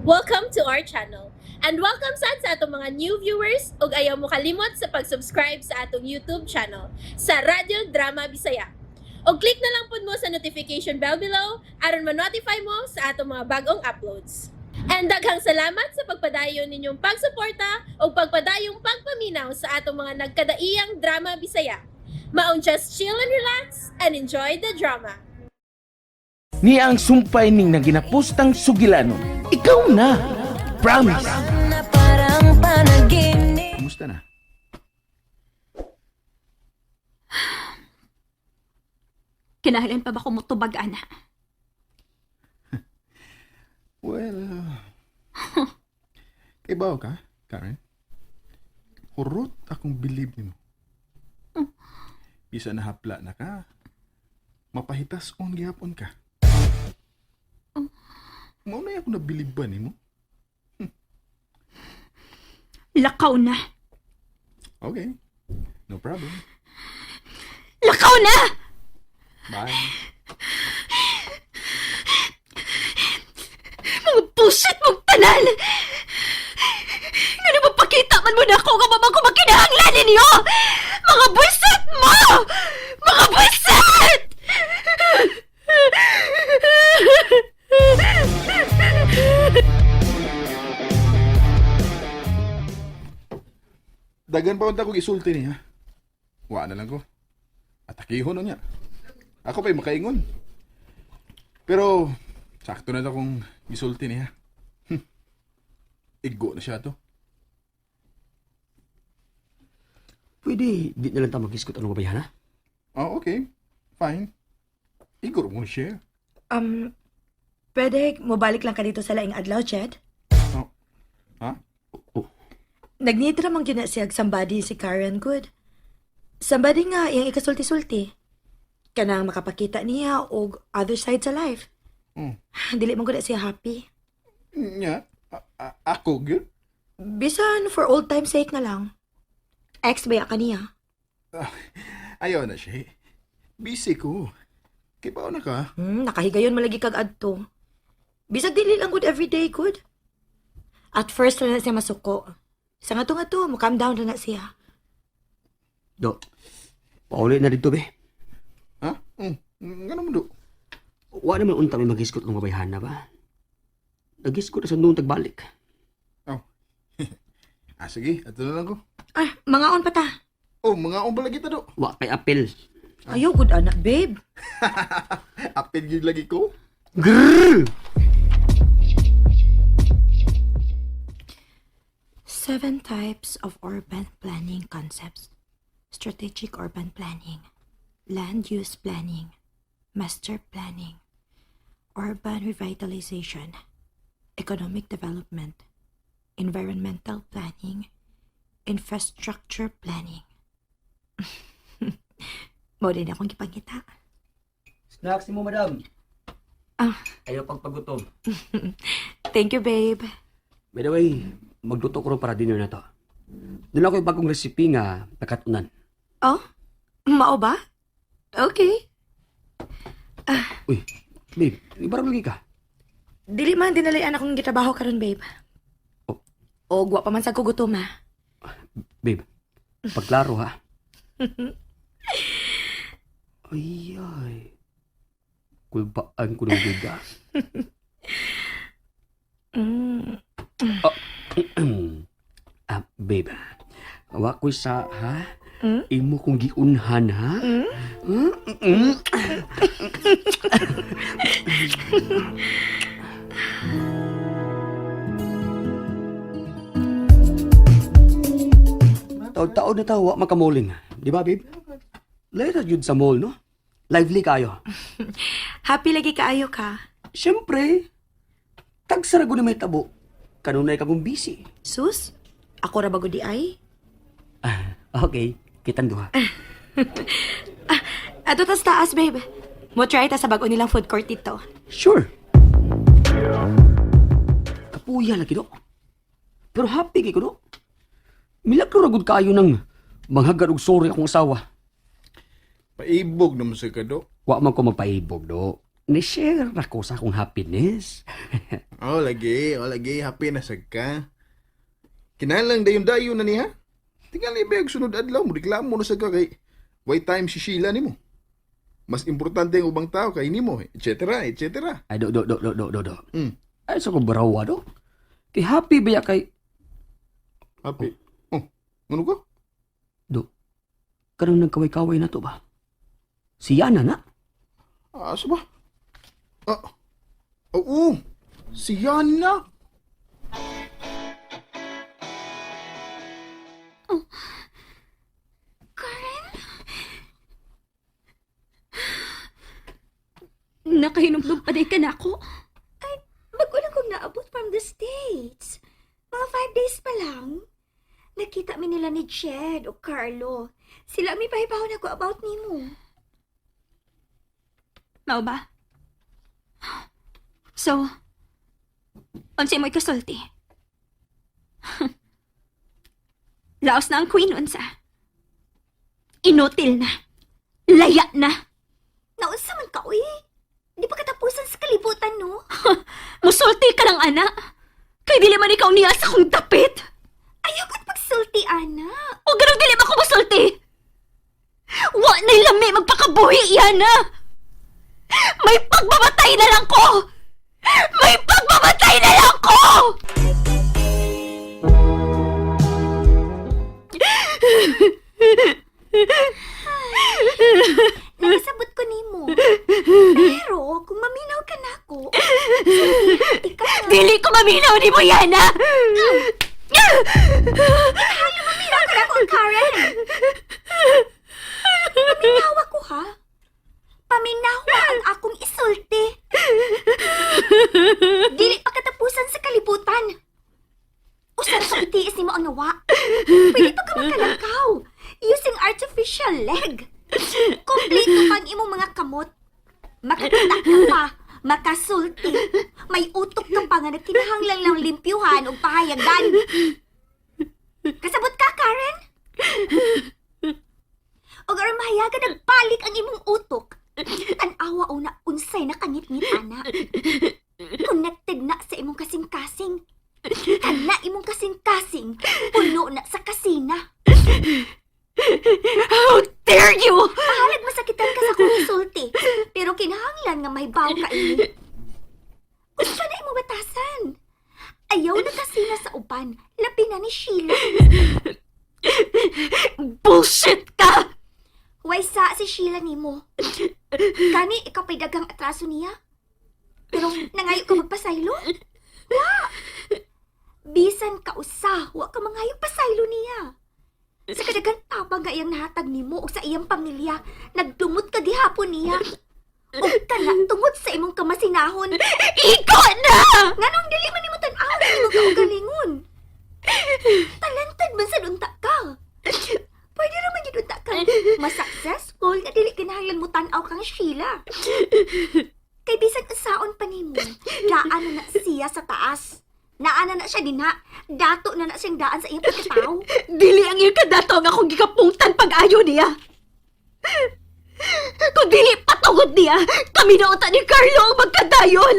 Welcome to our channel. And welcome sa atong mga new viewers ug ayaw mo kalimot sa pag-subscribe sa atong YouTube channel sa Radio Drama Bisaya. O click na lang pud mo sa notification bell below aron ma-notify mo sa atong mga bagong uploads. And daghang salamat sa pagpadayon ninyong pagsuporta o pagpadayong pagpaminaw sa atong mga nagkadaiyang Drama Bisaya. Maong just chill and relax and enjoy the drama. Niya ang sumpay ning naginapustang sugilanon. Ikaw na. Promise. Na parang panaginip. Kumusta na? Kinahanglan pa ba ko mutubag, ana? Well, kay bao ka, Karen? Hurot akong believe nimo. Bisa na hapla na ka. Mapahitas on gihapon ka. Mao na ako nabilib ba nimo? Lakaw na. Okay. No problem. Lakaw na! Bye. Mga bullshit mong tanan! Nga na mapakita man mo na ako nga mamang ko makinahanglan ninyo! Mga bullshit mo! Mga bullshit! Dagan pa unta ko gisulti niya. Wa na lang ko. Atakihon niya. Ako pa'y makaingon. Pero, sakto na akong gisulti niya. Igo na siya to. Pwede, di na lang tayo mag-iskot anong babayan, ha? Oh, okay. Fine. Igo mo siya. Pwede, mobalik lang ka dito sa laing adlaw, Jed? Oh. Ha? Nag-need ramang yun na siyag somebody si Karen Good. Somebody nga, yung ikasulti-sulti. Kanang makapakita niya o other side sa life. Hmm. Dili mo gud siya happy. Nya? Ako, good? Bisan for old time's sake na lang. Ex ba ka niya? Ayaw na siya. Busy ko. Kibaw na ka. Nakahigayon malagi kag adto. Bisag dili lang good everyday good. At first na siya masuko. Sa nga to, mo calm down na siya. Do, paulit na dito, be. Ha? Nga naman do. Wa naman unta may mag-iskot ng babayan na ba? Nag-iskot na sa nung tagbalik. Oh. Sige. Ato na lang ko. Ay, mga on pa ta. Oh, mga umbala kita do. Wa kay apel. Ayaw good anak, babe. Apil yun lagi ko. Grrrr! 7 types of urban planning concepts. Strategic urban planning, land use planning, master planning, urban revitalization, economic development, environmental planning, infrastructure planning. Mo din akong gipangita. Snacks mo, madam. Ah. Ayaw pagpagutom. Thank you, babe. By the way, magluto ko rin para dinner na to. Doon ako yung bagong recipe nga nakatunan. Oh? Mao ba? Okay. Uy, babe, ibarang lagi ka. Dili man dinalayan akong gitrabaho karon, babe. Oh. O gwa pa man sa kugutom, ha? Babe, pagklaro ha. Ay. Kulbaan ko ng biga. Babe, awa ko sa, ha? Imo kong giunhan, ha? Taon-taon na tawa makamuling. Di ba, babe? Lahat yun sa mall, no? Lively kayo. Happy lagi kaayo ka. Siyempre, tagsarago na may tabo. Kanunay kagong busy. Sus? Ako ra bago di ay? Okay, kitang duha. Ato tas taas, babe. Mo try ta sa bago nilang food court dito. Sure. Kapuya lagi do. Pero happy kay ko do. Milagro ragod kayo ng manghagad og sorry akong asawa. Paibog naman sa ka do. Wa man ko magpaibog do. Ni-share ako sa akong happiness. Oh, lagi. Happy na sag ka. Kinahanglan dayon-dayon na niya. Tinggal ibig sunod adlaw mo, reklamo na sag ka kay why time si Sheila nimo. Mas importante ang ubang tao kay nimo, etc. Ay, do. Hmm. Ay, sa ko barawa, do. Kay happy ba ya kay... Happy. Oh, ano ka? Do, karang nagkaway-kaway na to ba? Si Yana na. Asa ba? Oo. Si Yana. Nakahinumdum pa ka na ako. Bago lang kong naabot from the States. Mga 5 days pa lang. Nakita mi nila ni Jed o Carlo. Sila may pahibahon ako about nimo. Mao ba? So, unsay mo'y kasulti? Laos na ang queen unsa. Inutil na. Laya na. Naunsa man ka, uy. Di pa katapusan sa kalibutan, no? Musulti ka ng ana. Kay dili man ikaw niya sa kong tapit. Ayaw ko't pagsulti, Ana. O ganun dili ba ko musulti? Wa na'y lami magpakabuhi yan na. May pagmamatay na lang ko. May pagmamatay na lang ko. Nakasabot ko nimo. Pero, kung maminaw ka na ako, ikaw na. Dili ko maminaw ni mo Yana. Maminaw ka na ako, Karen. Paminaw ako, ha? Paminawa ang akong isulti. Dili pa katapusan sa kalibutan. Usan sa itiis ni mo ang nawa. Pwede pa ka makalangkaw using artificial leg. Kompleto pang imong mga kamot. Makakita ka pa, makasulti. May utok ka pa nga nagkinahanglan lang limpyuhan o pahayagan. Kasabot ka, Karen? O garon mahayagan nagbalik ang imong utok. Tanawa o na unsay na kangit-ngit, ana. Connected na sa imong kasing-kasing. Kana imong kasing-kasing, puno na sa kasina. How dare you! Pahalag masakitan ka sa konsulti, pero kinahanglan nga may baw ka ini. Gusto na imo batasan. Ayaw na kasina sa uban, labi na ni Sheila. Bullshit ka! Way sa si Sheila nimo. Kani ikaw pa'y dagang atraso niya? Pero nangayo ka magpasaylo? Wa! Bisan ka usa, wa ka mangayo pasaylo niya. Sa kadagang tabang nga iyang nahatag nimo o sa iyang pamilya, nagdumot ka gihapon niya. O kana tungod sa imong kamasinahon. Iko na! Nganong dili man nimo tan-aw na imong kaugalingon? Talented man sa dunta ka. Pwede naman yung dunta ka. Mas successful na dili kinahanglan mo tan-aw kang Sheila. Kay bisan unsaon pa nimo, daan na siya sa taas. Naana na siya dinha. Dato na siyang daan sa iyang pagkatao. Dili ang iyong kadato nga akong gikapungtan pag-ayo niya. Kung dili patungod niya, kami na uta ni Carlo ang magkadayon.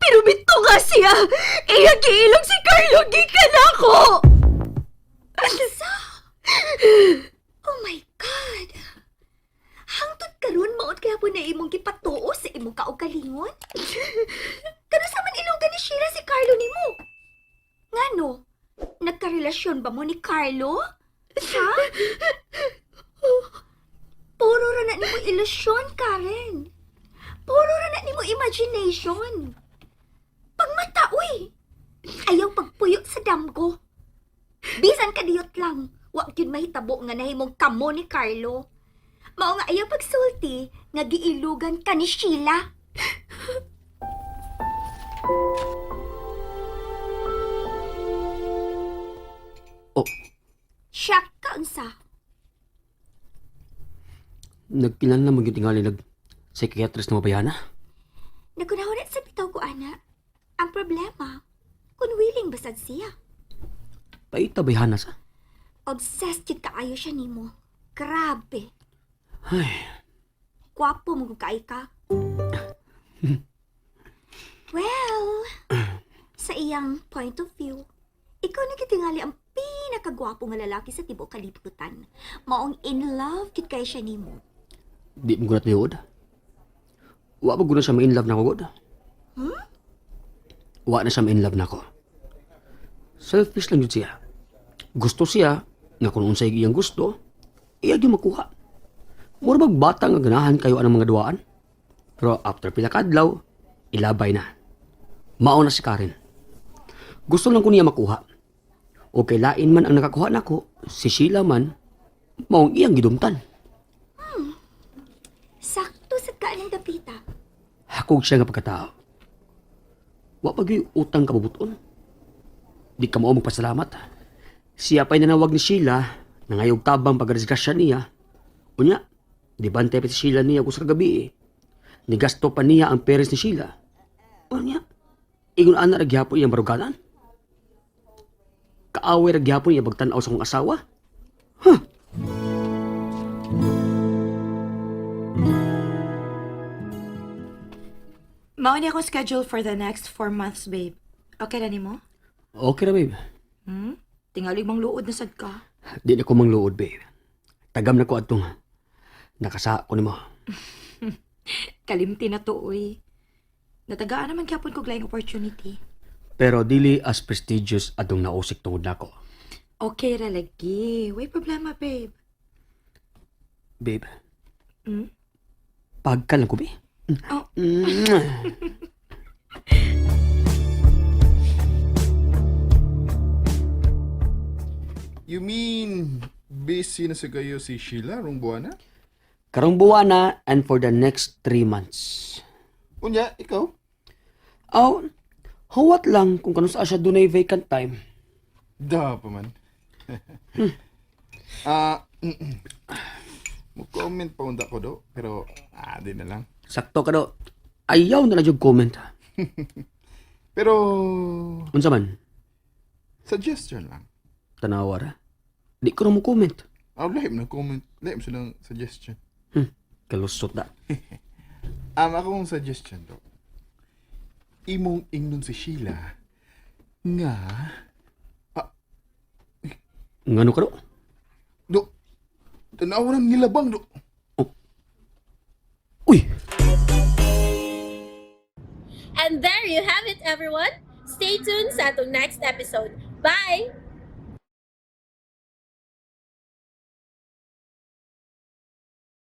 Pero bito nga siya, iya giilog si Carlo gikan ako. Asa? Oh my God! Hangtod karon maot kaya po na imong gipatuo sa imong kaugalingon? Kano sa man ilogan ni Sheila si Carlo nimo? Ngano? Nagkarelasyon ba mo ni Carlo? Ha? Puro ra na nimo ilusyon, Karen. Puro ra na nimo imagination. Pagmata, uy! Ayaw pagpuyo sa damgo. Bisan kadiyot lang, wag yun mahitabo nga nahimong kamo ni Carlo. Mao nga ayaw pagsulti nga giilugan ka ni Sheila. Oh, Siya ka unsa? nagkilan na maging tingali psychiatrist na mabayana. Nagunahon sa bitaw ko, ana. Ang problema, kung willing basad siya. Paita bayana sa. Obsessed yun kaayo siya nimo. Grabe. Ay, Gwapo mo kay ka. Well, iyang point of view, ikaw na kitingali ang pinakagwapo nga lalaki sa tibuok kalibutan. Maong in love gid kay siya nimo. Di mo gulat niyo, wa pa guna siya ma-in love na ako, God. Wa na siya ma-in love na ako. Selfish lang yun siya. Gusto siya, nga kung unsay iyang gusto, iya yung makuha. Mura bata nga ganahan kayo anang mga duwaan. Pero after pila kadlaw, ilabay na. Mao na si Karen. Gusto lang ko niya makuha. O kay lain man ang nakakuha nako, si Sheila man, maong iyang gidumtan. Sakto sa kaanang dapita. Hakog siya nga pagkatao. Wa pag utang kabubuton. Di ka mo magpasalamat. Siya pa'y nanawag ni Sheila na ngayog tabang pagdisgrasya niya. Unya, di bantay pa si Sheila niya ko sa kagabi eh. Nigasto pa niya ang peres ni Sheila. Unya, ingon ana ragyapon iyang baruganan. Kaaway ragyapon iya pagtanaw sa kong asawa. Mao ni akong schedule for the next 4 months, babe. Okay na nimo? Okay na, babe. Tingali mang luod na sad ka. Di na ko mangluod, babe. Tagam na ko atong nakasa ko ni mo. Kalimti na to, uy. Natagaan naman kyapon ko laing opportunity. Pero dili as prestigious atong nausik tungod nako. Okay ra lagi. Way problema, babe. Babe. Hmm? Pagka lang ko, babe. Oh. You mean, busy na sa kayo si Sheila rong buwana? Karong buwan na and for the next 3 months. Unya, ikaw? Oh, huwat lang kung kanus siya dunay vacant time. Da pa man. Mo-comment pa unda ko do, pero di na lang. Sakto ka do. Ayaw na lang yung comment. Pero, Unsa man? suggestion lang. Tanawara. Di ko na mo comment. Lahim na comment. Lahim silang suggestion. Kalusot na. Akong suggestion do. Imong ingnon si Sheila nga Ngano ka do? do tanawan ng nilabang do. Uy! And there you have it, everyone. Stay tuned sa atong next episode. Bye!